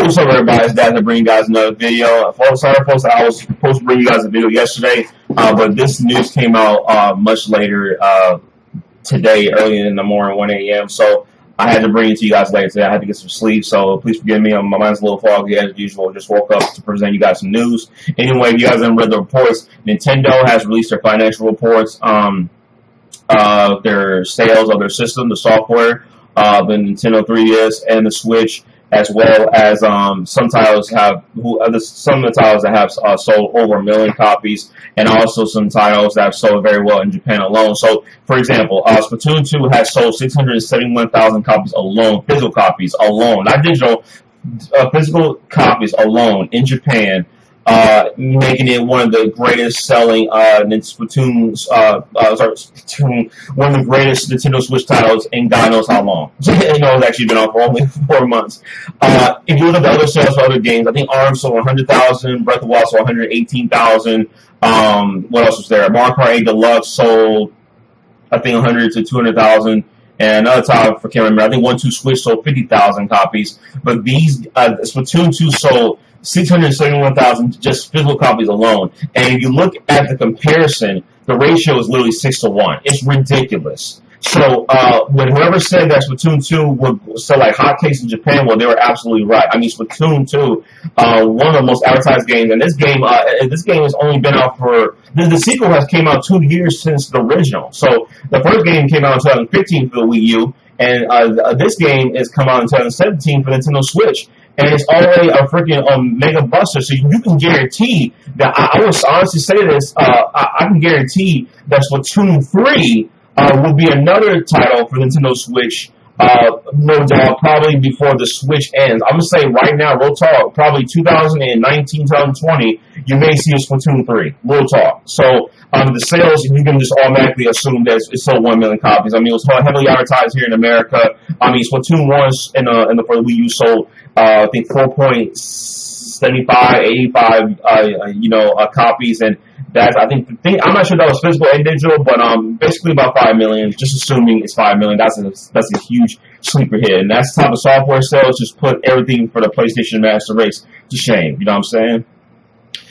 what's up, everybody? It's Dad to bring you guys another video. Sorry, folks, I was supposed to bring you guys a video yesterday, but this news came out much later today, early in the morning, 1 a.m. So I had to bring it to you guys later today. I had to get some sleep, so please forgive me. My mind's a little foggy as usual. Just woke up to present you guys some news. Anyway, if you guys haven't read the reports, Nintendo has released their financial reports, their sales of their system, the software, the Nintendo 3DS and the Switch, as well as some titles have some of the titles that have sold over 1 million copies, and also some titles that have sold very well in Japan alone. So, for example, Splatoon 2 has sold 671,000 copies alone, physical copies alone, not digital, physical copies alone in Japan, making it one of the greatest selling one of the greatest Nintendo Switch titles in God knows how long. It's actually been out for only 4 months. If you look at the other sales for other games, I think ARMS sold 100,000, Breath of the Wild sold 118,000. What else was there? Mario Kart 8 Deluxe sold, I think, 100 to 200,000. And another title, I can't remember, I think 1-2 Switch sold 50,000 copies. But these, Splatoon 2 sold 671,000 just physical copies alone. And if you look at the comparison, the ratio is literally 6-to-1. It's ridiculous. So when whoever said that Splatoon 2 would sell like hotcakes in Japan, well, they were absolutely right. I mean, Splatoon 2, one of the most advertised games, and this game has only been out for the sequel has came out 2 years since the original. So the first game came out in 2015 for the Wii U, and this game has come out in 2017 for Nintendo Switch. And it's already a freaking mega buster, so you can guarantee that I would honestly say this. I can guarantee that Splatoon 3 will be another title for Nintendo Switch. No doubt, probably before the Switch ends. I'm gonna say right now, real talk, probably 2019, 2020, you may see a Splatoon 3. Real talk. So the sales, you can just automatically assume that it's sold 1 million copies. I mean, it was heavily advertised here in America. I mean, Splatoon 1 for the Wii U sold, I think 4.75, 85, copies, and that's, I'm not sure that was physical and digital, but basically about 5 million. Just assuming it's 5 million, that's a huge sleeper hit, and that's the type of software sales just put everything for the PlayStation Master Race to shame. You know what I'm saying?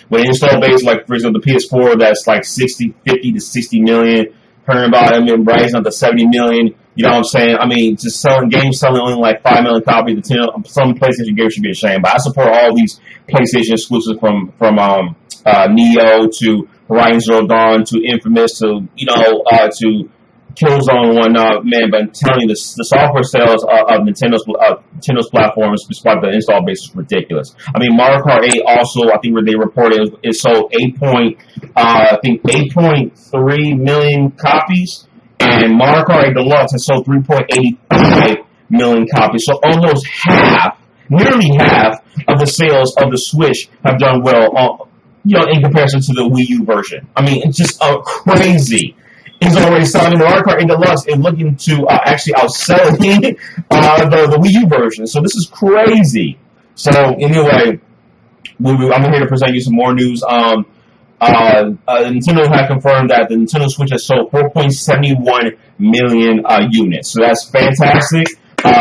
With an install base like, for example, the PS4, that's like 50 to 60 million. Hearing about it, rising up to 70 million. You know what I'm saying? I mean, just games selling only like 5 million copies. Some PlayStation games should be ashamed. But I support all these PlayStation exclusives from Neo to Horizon Zero Dawn to Infamous to to Killzone and whatnot. Man, but I'm telling you, the software sales of Nintendo's platforms, despite the install base, is ridiculous. I mean, Mario Kart 8 also, I think where they reported it sold 8.3 million copies, and Mario Kart 8 Deluxe has sold 3.85 million copies. So almost nearly half of the sales of the Switch have done well, in comparison to the Wii U version. I mean, it's just crazy. He's already selling the Mario Kart 8 Deluxe and looking to actually outsell the Wii U version. So this is crazy. So anyway, I'm here to present you some more news. Nintendo had confirmed that the Nintendo Switch has sold 4.71 million units. So that's fantastic.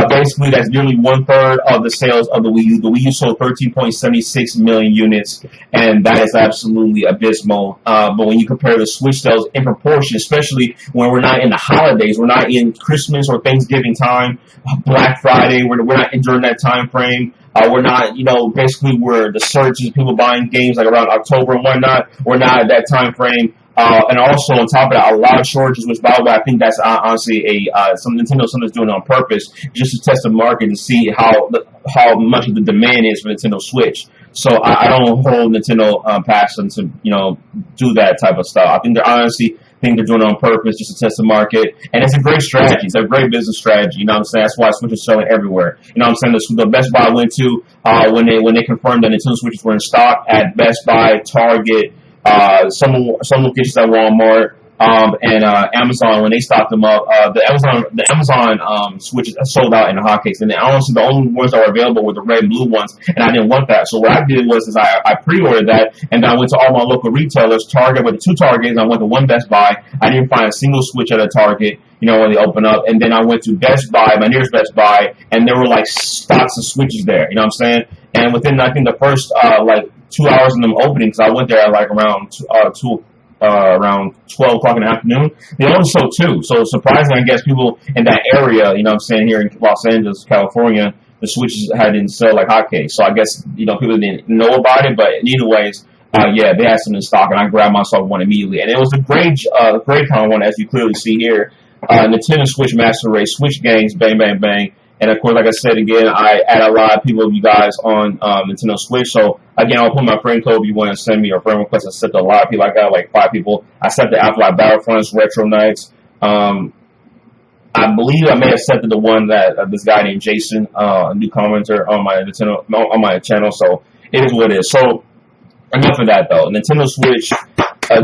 Basically, that's nearly 1/3 of the sales of the Wii U. The Wii U sold 13.76 million units, and that is absolutely abysmal. But when you compare the Switch sales in proportion, especially when we're not in the holidays, we're not in Christmas or Thanksgiving time, Black Friday, we're not during that time frame. We're not, basically where the surge is people buying games like around October and whatnot. We're not at that time frame. And also on top of that, a lot of shortages, which by the way, I think that's honestly something's doing on purpose, just to test the market and see how much of the demand is for Nintendo Switch. So I don't hold Nintendo past them to do that type of stuff. I think they're doing it on purpose just to test the market, and it's a great strategy. It's a great business strategy. You know what I'm saying? That's why Switch is selling everywhere. You know what I'm saying? The Best Buy I went to when they confirmed that Nintendo Switches were in stock at Best Buy, Target. Some locations at Walmart, and Amazon, when they stocked them up, the Amazon Switches sold out in the hotcakes, and honestly, the only ones that were available were the red and blue ones, and I didn't want that. So what I did was I pre-ordered that, and then I went to all my local retailers. Target, went to 2 Targets. I went to 1 Best Buy. I didn't find a single Switch at a Target, when they open up. And then I went to Best Buy, my nearest Best Buy, and there were like stocks of Switches there. You know what I'm saying? And within, I think, the first 2 hours of them opening, because I went there at like around 12 o'clock in the afternoon, they only sold 2. So surprisingly, I guess people in that area, here in Los Angeles, California, the Switches didn't sell like hotcakes. So I guess, people didn't know about it, but either ways, they had some in stock, and I grabbed myself one immediately. And it was a great kind of one, as you clearly see here. Nintendo Switch Master Race, Switch Games, bang, bang, bang. And of course, like I said again, I add a lot of people, you guys, on Nintendo Switch. So again, I'll put my friend code if you want to send me a friend request. I accept a lot of people. I got like 5 people. I accepted Afterlife Battlefronts, Retro Nights. I believe I may have accepted the one that this guy named Jason, a new commenter on my channel. So it is what it is. So enough of that though. Nintendo Switch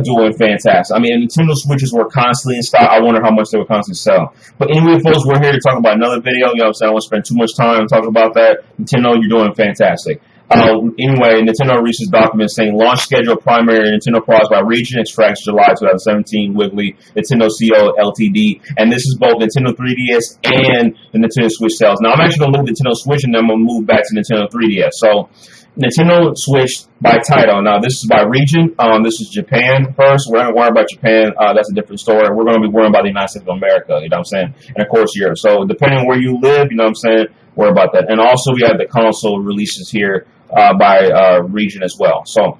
doing fantastic. I mean, Nintendo Switches were constantly in stock. I wonder how much they would constantly sell. But anyway, folks, we're here to talk about another video. You know what I'm saying? I don't want to spend too much time talking about that. Nintendo, you're doing fantastic. Anyway, Nintendo releases documents saying launch schedule primary Nintendo products by region extracts July 2017 Wiggly Nintendo CO LTD, and this is both Nintendo 3DS and the Nintendo Switch sales. Now I'm actually gonna move Nintendo Switch and then I'm gonna move back to Nintendo 3DS. So Nintendo Switch by title. Now this is by region. This is Japan first. We're not gonna worry about Japan. That's a different story. We're gonna be worrying about the United States of America. You know what I'm saying? And of course Europe. So depending on where you live, you know what I'm saying, worry about that. And also we have the console releases here by region as well. So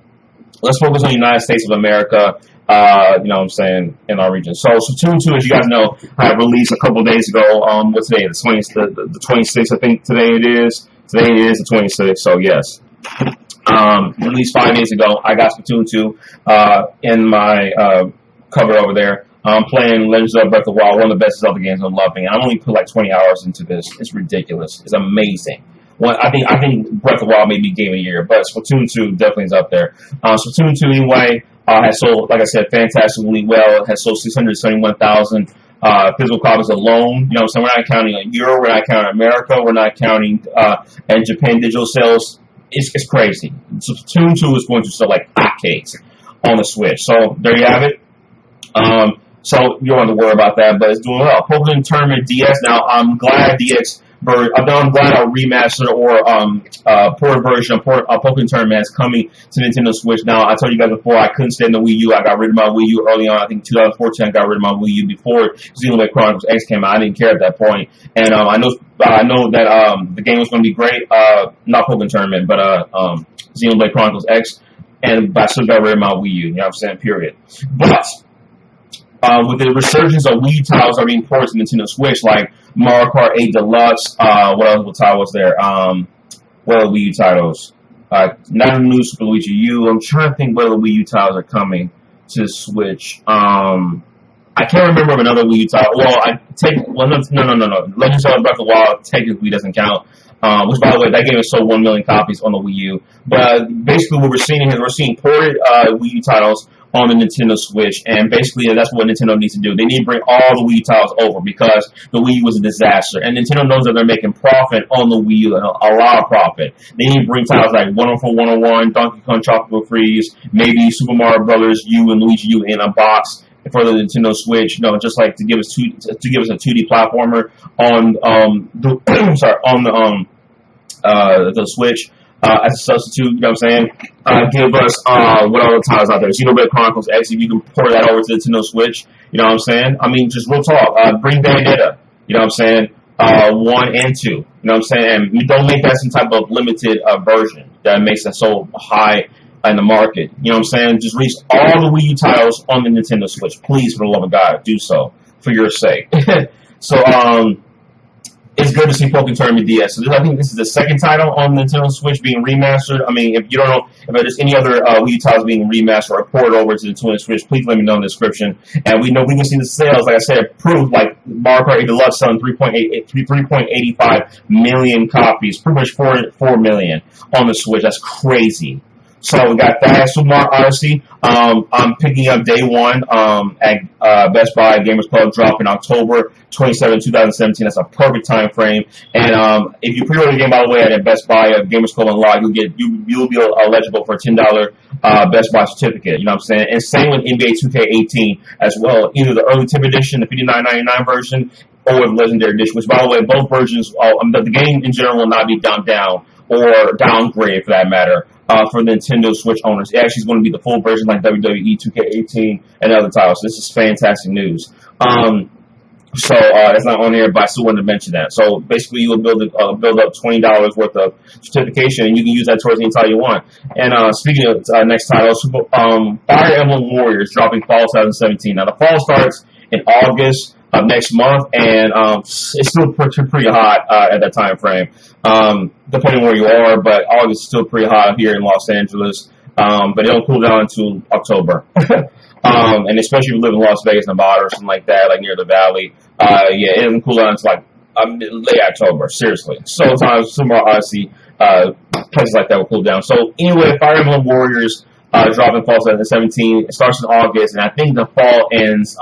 let's focus on the United States of America. You know what I'm saying, in our region. So Splatoon 2, as you guys know, I released a couple of days ago. What's today? The 26th, I think today it is. Today it is the 26th. So yes. Released 5 days ago. I got Splatoon 2 in my cover over there. I'm playing Legends of Breath of the Wild, one of the best Zelda games I'm loving. I only put like 20 hours into this. It's ridiculous. It's amazing. I think Breath of the Wild may be Game of the Year, but Splatoon 2 definitely is up there. Splatoon 2 anyway has sold, like I said, fantastically well. It has sold 671,000 physical copies alone. You know what I'm saying? We're not counting Europe, we're not counting America, we're not counting and Japan digital sales. It's crazy. Splatoon 2 is going to sell like hotcakes on the Switch. So there you have it. So you don't have to worry about that, but it's doing well. Pokemon Tournament DS. Now I'm glad I'm glad a remastered or ported version of Pokemon Tournament is coming to Nintendo Switch. Now, I told you guys before, I couldn't stand the Wii U. I got rid of my Wii U early on. I think 2014, I got rid of my Wii U before Xenoblade Chronicles X came out. I didn't care at that point. And I know that the game was going to be great. Not Pokemon Tournament, but Xenoblade Chronicles X. But I still got rid of my Wii U. You know what I'm saying? Period. But with the resurgence of Wii U titles are being ported to Nintendo Switch, like Mario Kart 8 Deluxe, what title was there? What other Wii U titles? Not a new Super Luigi U. I'm trying to think what other Wii U titles are coming to Switch. I can't remember of another Wii U title. Well, no. Legends of Breath of the Wild technically doesn't count. Which, by the way, that game has sold 1 million copies on the Wii U. But basically what we're seeing is we're seeing ported Wii U titles on the Nintendo Switch, and basically that's what Nintendo needs to do. They need to bring all the Wii U titles over because the Wii U was a disaster, and Nintendo knows that they're making profit on the Wii U, a lot of profit. They need to bring titles like 104, 101, Donkey Kong Tropical Freeze, maybe Super Mario Brothers U and Luigi U in a box for the Nintendo Switch, just like to give us a 2D platformer on the Switch. As a substitute, you know what I'm saying? Give us what other titles out there? Xenoblade Chronicles X, if you can port that over to the Nintendo Switch, you know what I'm saying? I mean, just real talk. Bring Bayonetta, you know what I'm saying? 1 and 2, you know what I'm saying? And you don't make that some type of limited version that makes it so high in the market. You know what I'm saying? Just release all the Wii U titles on the Nintendo Switch. Please, for the love of God, do so for your sake. So, it's good to see Pokemon Tournament DS. So I think this is the second title on Nintendo Switch being remastered. I mean, if you don't know if there's any other Wii U titles being remastered or ported over to the Nintendo Switch, please let me know in the description. And we can see the sales, like I said, proof like Mario Kart 8 Deluxe selling 3.85 million copies, pretty much 4 million on the Switch. That's crazy. So we got that Super Mario Odyssey. I'm picking up day one at Best Buy Gamers Club, drop in October 27, 2017. That's a perfect time frame. And if you pre-order the game, by the way, at Best Buy Gamers Club Unlocked, you'll be eligible for a $10 Best Buy certificate. You know what I'm saying? And same with NBA 2K18 as well. Either the early tip edition, the $59.99 version, or the Legendary Edition. Which, by the way, both versions, the game in general will not be dumbed down or downgraded for that matter. For the Nintendo Switch owners, it actually is going to be the full version like WWE 2K18 and other titles. This is fantastic news. So that's not on there, but I still wanted to mention that. So basically, you will build up $20 worth of certification, and you can use that towards any title you want. And speaking of next title, Fire Emblem Warriors dropping fall 2017. Now the fall starts in August of next month, and it's still pretty hot at that time frame, depending where you are. But August is still pretty hot here in Los Angeles, but it don't cool down until October. And especially if you live in Las Vegas, Nevada, or something like that, like near the valley, it doesn't cool down until like late October. Seriously, sometimes some more Odyssey places like that will cool down. So anyway, Fire Emblem Warriors dropping fall 2017. It starts in August, and I think the fall ends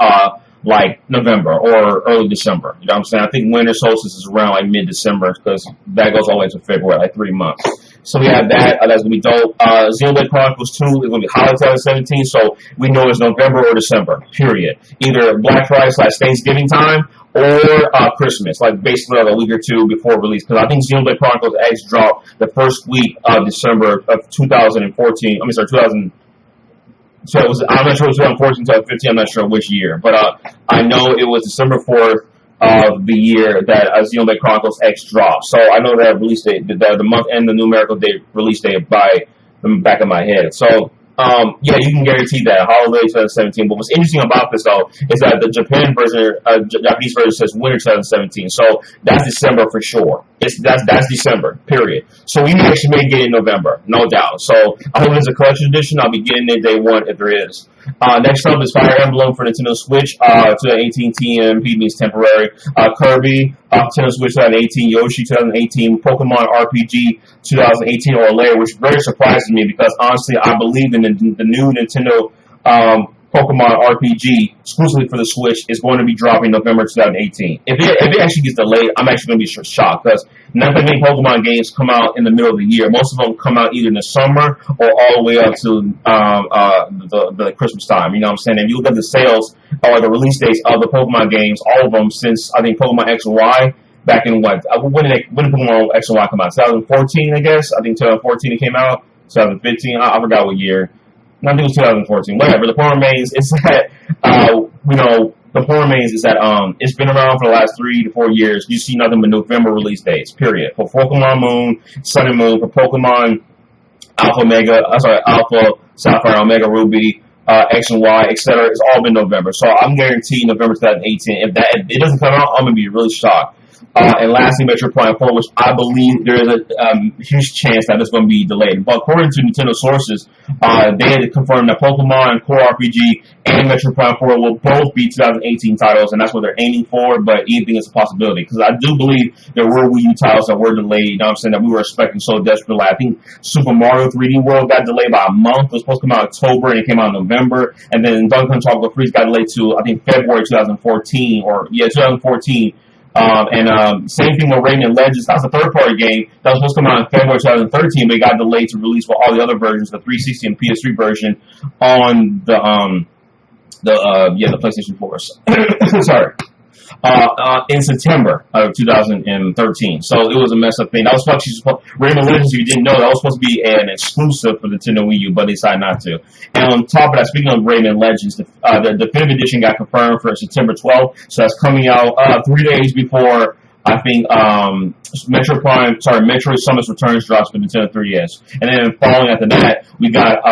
like November or early December. You know what I'm saying? I think winter solstice is around like mid-December because that goes all the way to February, like 3 months. So we have that. That's going to be dope. Xenoblade Chronicles 2 is going to be holiday 2017, so we know it's November or December, period. Either Black Friday / Thanksgiving time or Christmas, like basically like a week or two before release. Because I think Xenoblade Chronicles X dropped the first week of December of 2014. So I'm not sure it was 2014, 2015. I'm not sure which year, but I know it was December 4th of the year that Xenoblade Chronicles X dropped. So I know that release date, the month and the numerical date release date by the back of my head. So yeah, you can guarantee that holiday 2017. But what's interesting about this though is that the Japanese version says winter 2017. So that's December for sure. That's December, period. So we actually may get it in November, no doubt. So I hope it's a collection edition. I'll be getting it day one if there is. Next up is Fire Emblem for Nintendo Switch. 2018 TMP means temporary. Kirby, Nintendo Switch 2018. Yoshi 2018. Pokemon RPG 2018 or later, which very surprises me because honestly, I believe in the new Nintendo Pokemon RPG exclusively for the Switch is going to be dropping November 2018. If it actually gets delayed, I'm actually going to be shocked because not that many Pokemon games come out in the middle of the year. Most of them come out either in the summer or all the way up to the Christmas time. You know what I'm saying? If you look at the sales or the release dates of the Pokemon games, all of them since I think Pokemon X and Y back in when did Pokemon X and Y come out? 2014, I guess. I think 2014 it came out. 2015, I forgot what year. I think it was 2014. Whatever. The point remains is that it's been around for the last 3 to 4 years. You see nothing but November release dates. Period. For Pokemon Moon, Sun and Moon, for Pokemon Alpha, Sapphire, Omega, Ruby, X and Y, etc. It's all been November. So I'm guaranteed November 2018. If it doesn't come out, I'm gonna be really shocked. And lastly, Metroid Prime 4, which I believe there is a huge chance that it's going to be delayed. But according to Nintendo sources, they had confirmed that Pokemon, Core RPG, and Metroid Prime 4 will both be 2018 titles, and that's what they're aiming for, but anything is a possibility. Because I do believe there were Wii U titles that were delayed, you know what I'm saying, that we were expecting so desperately. I think Super Mario 3D World got delayed by a month. It was supposed to come out in October, and it came out in November. And then Donkey Kong Tropical Freeze got delayed to, I think, February 2014, 2014. Same thing with Rayman Legends. That was a third-party game that was supposed to come out in February 2013, but it got delayed to release with all the other versions, the 360 and PS3 version, on the PlayStation 4. Sorry. In September of 2013. So it was a mess up thing. That was Rayman Legends, if you didn't know, that was supposed to be an exclusive for the Nintendo Wii U, but they decided not to. And on top of that, speaking of Rayman Legends, the definitive edition got confirmed for September 12th, so that's coming out 3 days before I think Metroid Samus Returns drops for Nintendo 3DS. And then following after that, we got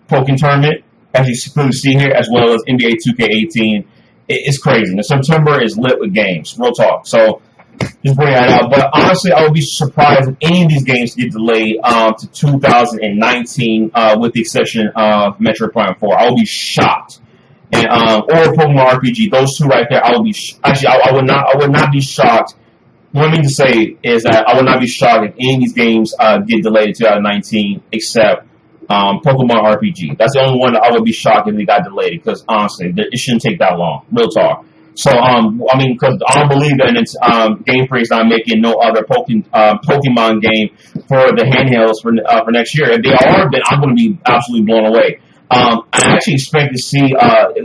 Pokken Tournament, as you can see here, as well as NBA 2K18. It's crazy. And September is lit with games. Real talk. So just bring that out. But honestly, I would be surprised if any of these games get delayed to 2019, with the exception of Metroid Prime 4. I would be shocked. And or Pokemon RPG. Those two right there, I would be I would not be shocked. What I mean to say is that I would not be shocked if any of these games get delayed to 2019, except Pokemon RPG. That's the only one that I would be shocked if it got delayed, because honestly, it shouldn't take that long. Real talk. So, I mean, because I don't believe that it's Game Freak's not making no other Pokemon game for the handhelds for next year. If they are, then I'm going to be absolutely blown away. I actually expect to see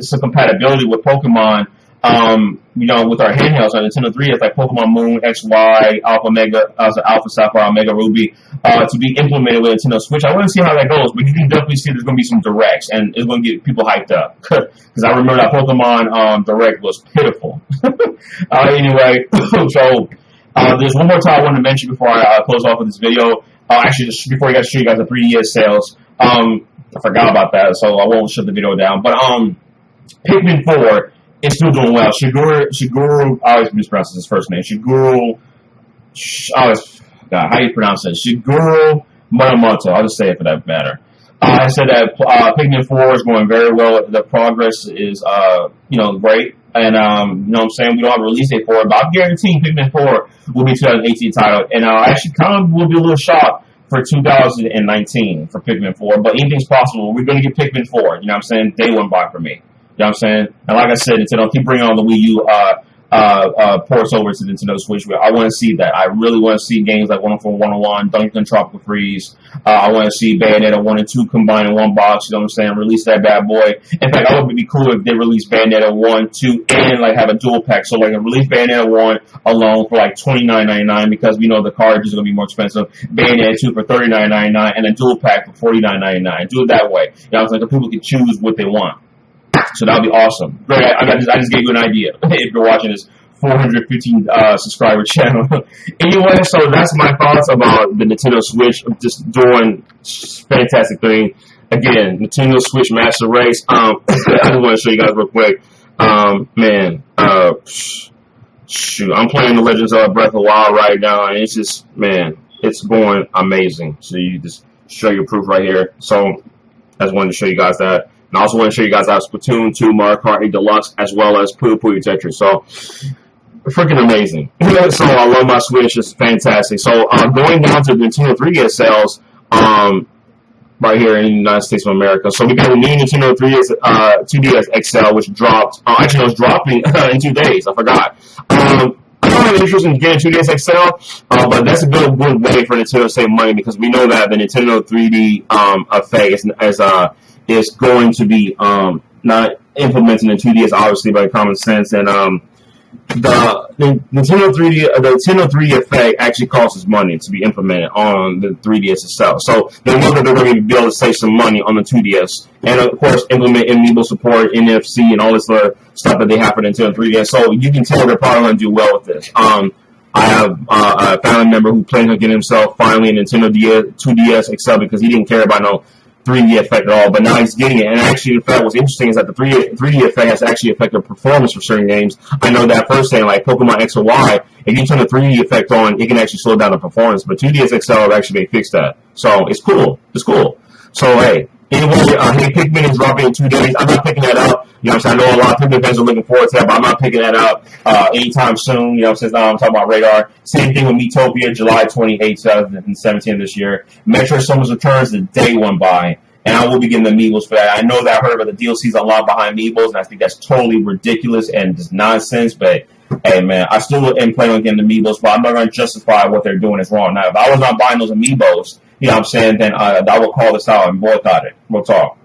some compatibility with Pokemon. With our handhelds on Nintendo 3DS, like Pokemon Moon, XY, Alpha Mega, Alpha Sapphire, Omega Ruby, to be implemented with Nintendo Switch. I want to see how that goes, but you can definitely see there's going to be some directs, and it's going to get people hyped up. Because I remember that Pokemon direct was pitiful. Anyway, so there's one more time I wanted to mention before I close off with this video. Actually, just before I show you guys the 3DS sales, I forgot about that, so I won't shut the video down. But Pikmin 4. It's still doing well. Shigeru, I always mispronounce his first name. Shigeru, how do you pronounce it? Shigeru Miyamoto. I'll just say it for that matter. I said that Pikmin 4 is going very well. The progress is, great. And, you know what I'm saying? We don't have a release date for it, but I'm guaranteeing Pikmin 4 will be 2018 title. And I actually kind of will be a little shocked for 2019 for Pikmin 4, but anything's possible. We're going to get Pikmin 4. You know what I'm saying? Day one buy for me. You know what I'm saying? And like I said, Nintendo, keep bringing on the Wii U ports over to Nintendo Switch. I want to see that. I really want to see games like 104 101, Dungeon Tropical Freeze. I want to see Bayonetta 1 and 2 combined in one box. You know what I'm saying? Release that bad boy. In fact, I would be cool if they release Bayonetta 1, 2, and like have a dual pack. So like release Bayonetta 1 alone for like $29.99 because we know the cartridge is going to be more expensive. Bayonetta 2 for $39.99 and a dual pack for $49.99. Do it that way. You know what I'm saying? So people can choose what they want. So that would be awesome. Great. I just gave you an idea if you're watching this 415 subscriber channel. Anyway, so that's my thoughts about the Nintendo Switch. Just doing fantastic thing. Again, Nintendo Switch Master Race. I just want to show you guys real quick. Shoot, I'm playing the Legends of Breath of the Wild right now, and it's just, man, it's going amazing. So you just show your proof right here. So I just wanted to show you guys that. And I also want to show you guys how Splatoon 2, Mario Kart 8 Deluxe, as well as Puyo Puyo Tetris. So, freaking amazing. So, I love my Switch. It's fantastic. So, going down to the Nintendo 3DS sales, right here in the United States of America. So, we got a new Nintendo 2DS XL, which dropped. Actually, it was dropping in 2 days. I forgot. I'm not interested in getting 2DS XL, but that's a good way for Nintendo to save money because we know that the Nintendo 3D effect is going to be not implemented in 2DS, obviously, by common sense. And the Nintendo 3D effect actually costs money to be implemented on the 3DS itself. So they know that they're going to be able to save some money on the 2DS, and of course implement Amiibo support, NFC, and all this other stuff that they have for Nintendo 3DS. So you can tell they're probably going to do well with this. I have a family member who planned on getting himself finally a Nintendo 2DS XL because he didn't care about no 3D effect at all, but now he's getting it. And actually, in fact, what's interesting is that the 3D effect has actually affected performance for certain games. I know that firsthand, like Pokemon X or Y, if you turn the 3D effect on, it can actually slow down the performance. But 2DS XL actually may fix that. So it's cool. It's cool. So hey, anyway, hey, Pikmin is dropping in 2 days. I'm not picking that up. You know what I'm saying? I know a lot of Pikmin fans are looking forward to that, but I'm not picking that up anytime soon. You know what I'm saying? I'm talking about Radar. Same thing with Miitopia, July 28, 2017 this year. Metro Summers returns the day one by, and I will be getting the Amiibos for that. I know that I heard about the DLCs a lot behind Amiibos, and I think that's totally ridiculous and just nonsense, but hey, man, I still am planning on getting the Amiibos, but I'm not going to justify what they're doing is wrong. Now, if I was not buying those Amiibos, you know what I'm saying, then I would call this out and boycott it. We'll talk.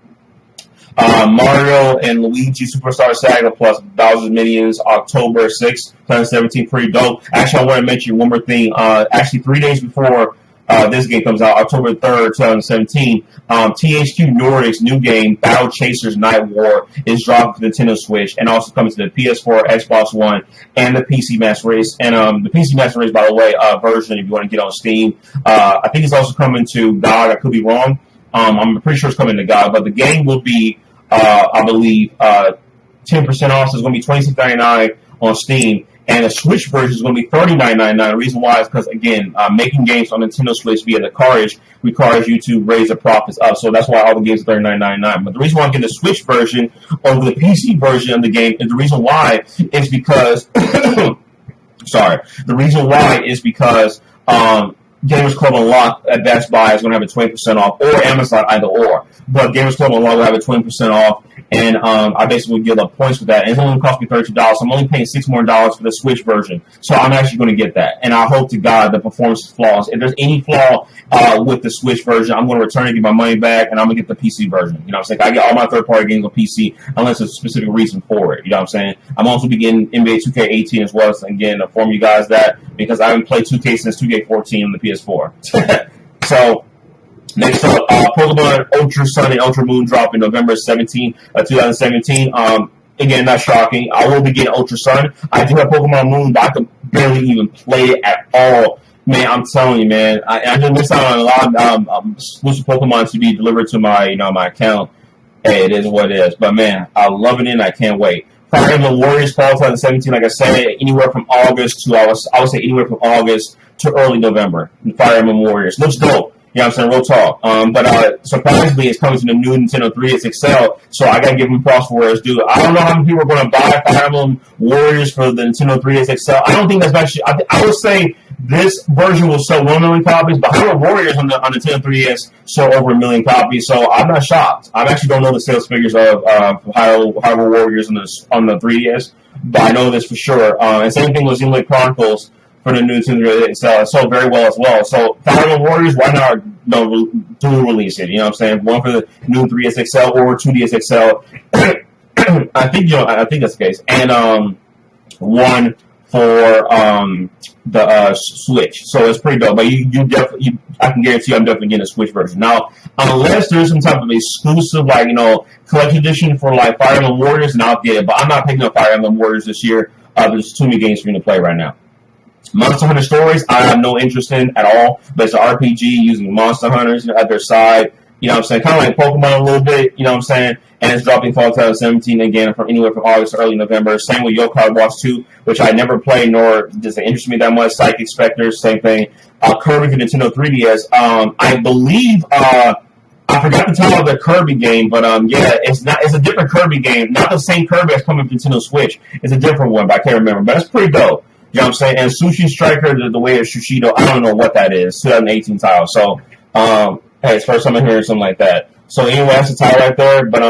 Mario and Luigi Superstar Saga plus Bowser's Minions, October 6th, 2017, pretty dope. Actually, I want to mention one more thing. Actually, 3 days before this game comes out, October 3rd, 2017, THQ Nordic's new game, Battle Chasers Night War, is dropped for the Nintendo Switch and also comes to the PS4, Xbox One, and the PC Master Race. And the PC Master Race, by the way, version, if you want to get on Steam, I think it's also coming to GOG. I could be wrong. I'm pretty sure it's coming to GOG, but the game will be, I believe, 10% off, so it's going to be $26.99 on Steam. And the Switch version is going to be $39.99. The reason why is because, again, making games on Nintendo Switch via the cartridge requires you to raise the profits up. So that's why all the games are $39.99. But the reason why I'm getting the Switch version over the PC version of the game is the reason why is because, sorry, the reason why is because Gamers Club Unlocked at Best Buy is going to have a 20% off, or Amazon, either or. But Gamers Club Unlocked will have a 20% off, and I basically give up points for that. And it's only cost me $32. So I'm only paying $6 more for the Switch version. So I'm actually going to get that. And I hope to God the performance is flawless. If there's any flaw with the Switch version, I'm going to return it, get my money back, and I'm going to get the PC version. You know what I'm saying? I get all my third-party games on PC unless there's a specific reason for it. You know what I'm saying? I'm also beginning NBA 2K18 as well. So again, to inform you guys that because I haven't played 2K since 2K14 on the PS4. So next up, Pokemon Ultra Sun and Ultra Moon drop in November 17, 2017. Again, not shocking. I will be getting Ultra Sun. I do have Pokemon Moon, but I can barely even play it at all. Man, I'm telling you, man. I just missed out on a lot of exclusive Pokemon to be delivered to my, my account. Hey, it is what it is. But man, I love it and I can't wait. Fire Emblem Warriors Fall 2017, like I said, anywhere from August to I would say anywhere from August to early November. Fire Emblem Warriors looks dope. You know what I'm saying? Real talk. But surprisingly, it's coming to the new Nintendo 3DS XL, so I gotta give them props for where it's due. I don't know how many people are going to buy Fire Emblem Warriors for the Nintendo 3DS XL. I don't think that's actually. I would say this version will sell 1 million copies, but Fire Emblem Warriors on the Nintendo 3DS sold over 1 million copies. So I'm not shocked. I actually don't know the sales figures of Fire Emblem Warriors on the 3DS, but I know this for sure. And same thing with Xenoblade Chronicles. For the new Nintendo XL, it sold very well as well. So, Fire Emblem Warriors, why not dual release it? You know what I'm saying? One for the new 3DS XL or 2DS XL. I think that's the case. And one for the Switch. So it's pretty dope. But you definitely, I can guarantee I'm definitely getting a Switch version. Now, unless there's some type of exclusive, collection edition for Fire Emblem Warriors, and I'll get it. But I'm not picking up Fire Emblem Warriors this year. There's too many games for me to play right now. Monster Hunter Stories, I have no interest in at all, but it's an RPG using monster hunters at their side. You know what I'm saying? Kind of like Pokemon a little bit, you know what I'm saying? And it's dropping fall 2017 again from anywhere from August to early November. Same with Yokai Watch 2, which I never played, nor does it interest me that much. Psychic Specters, same thing. Kirby for Nintendo 3DS. I believe, I forgot the title of the Kirby game, but yeah, it's a different Kirby game. Not the same Kirby that's coming from Nintendo Switch. It's a different one, but I can't remember. But it's pretty dope. You know what I'm saying? And Sushi Striker, the way of Shushido, I don't know what that is. 2018 title. So, hey, it's first time I'm hearing something like that. So anyway, that's the title right there. But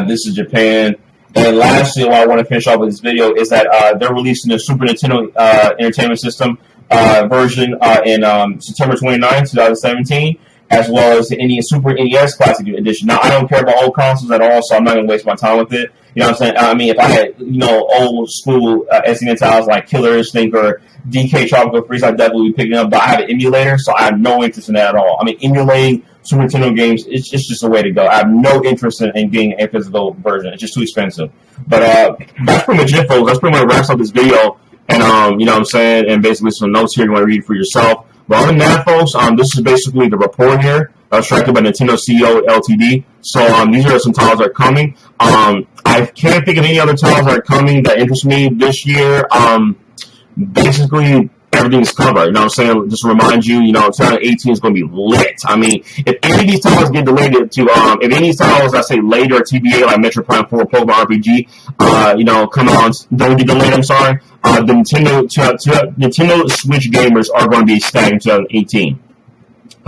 this is Japan. And lastly, what I want to finish off with this video is that they're releasing the Super Nintendo Entertainment System version in September 29, 2017. As well as the Super NES Classic Edition. Now, I don't care about old consoles at all, so I'm not going to waste my time with it. You know what I'm saying? I mean, if I had, old school SNES titles like Killer Instinct or DK Tropical Freeze, I'd definitely be picking up, but I have an emulator, so I have no interest in that at all. I mean, emulating Super Nintendo games, it's just a way to go. I have no interest in getting a physical version. It's just too expensive. But that's pretty much it, folks. That's pretty much wraps up this video. And, you know what I'm saying? And basically some notes here you want to read for yourself. But other than that, folks, this is basically the report here, structured by Nintendo CEO LTD. So these are some titles that are coming. I can't think of any other titles that are coming that interest me this year. Basically, everything's covered. You know what I'm saying? Just to remind you, 2018 is going to be lit. I mean, if any of these titles get delayed to, if any of these titles, I say later, TBA, like Metro Prime 4, Pokemon RPG, come on, don't get delayed, I'm sorry. The Nintendo Switch gamers are going to be ecstatic in 2018.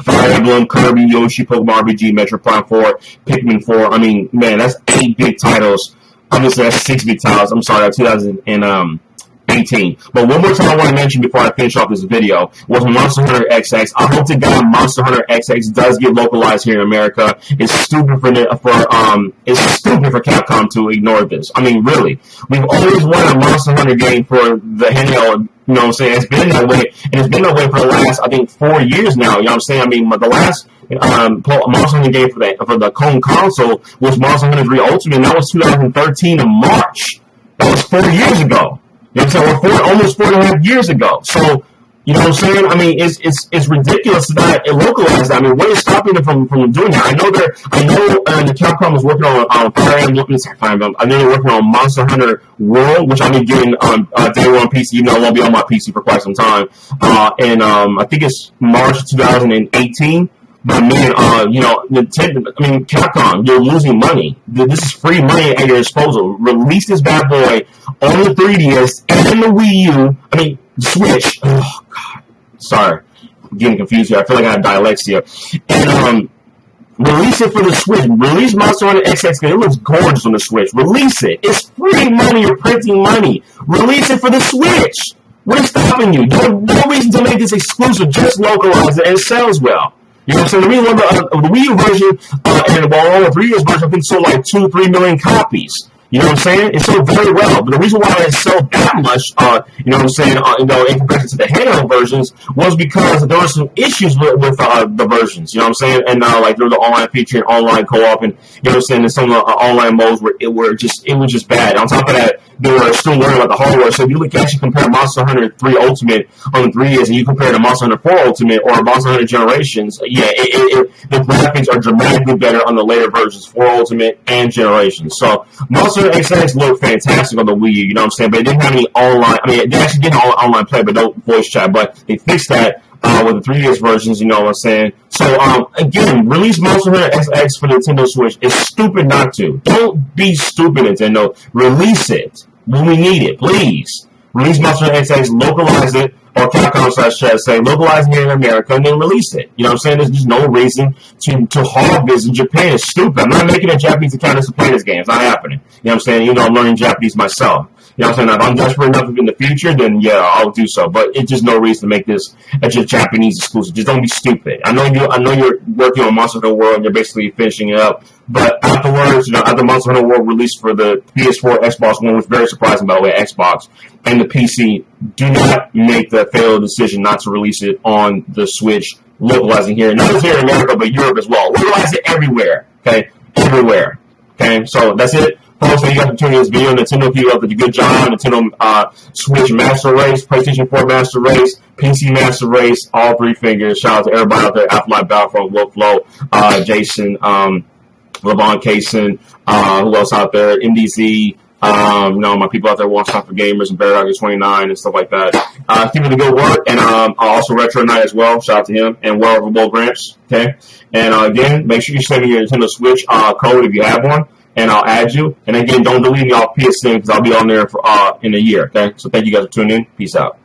Fire Emblem, Kirby, Yoshi, Pokemon RPG, Metro Prime 4, Pikmin 4. I mean, man, that's 8 big titles. Obviously, that's 6 big titles. I'm sorry, 2018. But one more time I want to mention before I finish off this video was Monster Hunter XX. I hope to God Monster Hunter XX does get localized here in America. It's stupid for Capcom to ignore this. I mean, really. We've always wanted a Monster Hunter game for the handheld. You know what I'm saying? It's been that way, and it's been that way for the last, I think, 4 years now. You know what I'm saying? I mean, the last Monster Hunter game for the home console was Monster Hunter 3 Ultimate, and that was 2013 in March. That was 4 years ago. You know what I'm saying? Almost 4.5 years ago. So, you know what I'm saying? I mean, it's ridiculous that it localized. I mean, what is stopping them from doing that? I know the Capcom was working on Fire Emblem. I know they're working on Monster Hunter World, which I'll be getting day one PC, even though it won't be on my PC for quite some time. And I think it's March 2018. But man, Capcom, you're losing money. This is free money at your disposal. Release this bad boy on the 3DS and the Wii U. I mean, Switch. Oh God, sorry. getting confused here. I feel like I have dyslexia. And release it for the Switch. Release Monster Hunter XX. It looks gorgeous on the Switch. Release it. It's free money. You're printing money. Release it for the Switch. What is stopping you? There's no reason to make this exclusive. Just localize it and it sells well. You know what I'm saying? The Wii U version and the 3DS version, I think, sold like 2-3 million copies. You know what I'm saying? It sold very well. But the reason why it sold that much, you know what I'm saying, in comparison to the handheld versions, was because there were some issues with the versions. You know what I'm saying? And like there was the online feature and online co-op, and you know what I'm saying, and some of the online modes it was just bad. On top of that, they were still learning about the hardware. So if you look, actually compare Monster Hunter 3 Ultimate on the 3DS and you compare to Monster Hunter 4 Ultimate or Monster Hunter Generations, yeah, the graphics are dramatically better on the later versions, 4 Ultimate and Generations. So Monster Hunter XX looked fantastic on the Wii U, you know what I'm saying? But it didn't have any online, I mean, they actually did online play, but no voice chat. But they fixed that with the 3DS versions, you know what I'm saying? So, again, release Monster Hunter XX for the Nintendo Switch. It's stupid not to. Don't be stupid, Nintendo. Release it when we need it, please. Release Monster Hunter XX, localize it, or Capcom/Chat say, localize it here in America, and then release it. You know what I'm saying? There's just no reason to hog this in Japan. It's stupid. I'm not making a Japanese account to play this game. It's not happening. You know what I'm saying? You know, I'm learning Japanese myself. You know what I'm saying? If I'm desperate enough in the future, then yeah, I'll do so. But it's just no reason to make this a just Japanese exclusive. Just don't be stupid. I know you're working on Monster Hunter World and you're basically finishing it up. But afterwards, you know, after Monster Hunter World released for the PS4, Xbox One, which was very surprising by the way, Xbox, and the PC, do not make the fatal decision not to release it on the Switch, localizing here. Not just here in America, but Europe as well. Localize it everywhere. Okay? Everywhere. Okay? So that's it. Folks, thank you guys for tuning in this video. Nintendo keep up with a good job. Nintendo Switch Master Race, PlayStation 4 Master Race, PC Master Race, all three fingers. Shout out to everybody out there. Afterlife Battlefront, Wolflow, Jason, Levon Kaysen, who else out there? MDZ, you know, my people out there, One Stop for Gamers and Paradox 29 and stuff like that. Keep it a good work. And also Retro Night as well. Shout out to him. And Well Over Bull Gramps. Okay. And again, make sure you send me your Nintendo Switch code if you have one. And I'll add you. And again, don't delete me off PSN because I'll be on there for in a year. Okay. So thank you guys for tuning in. Peace out.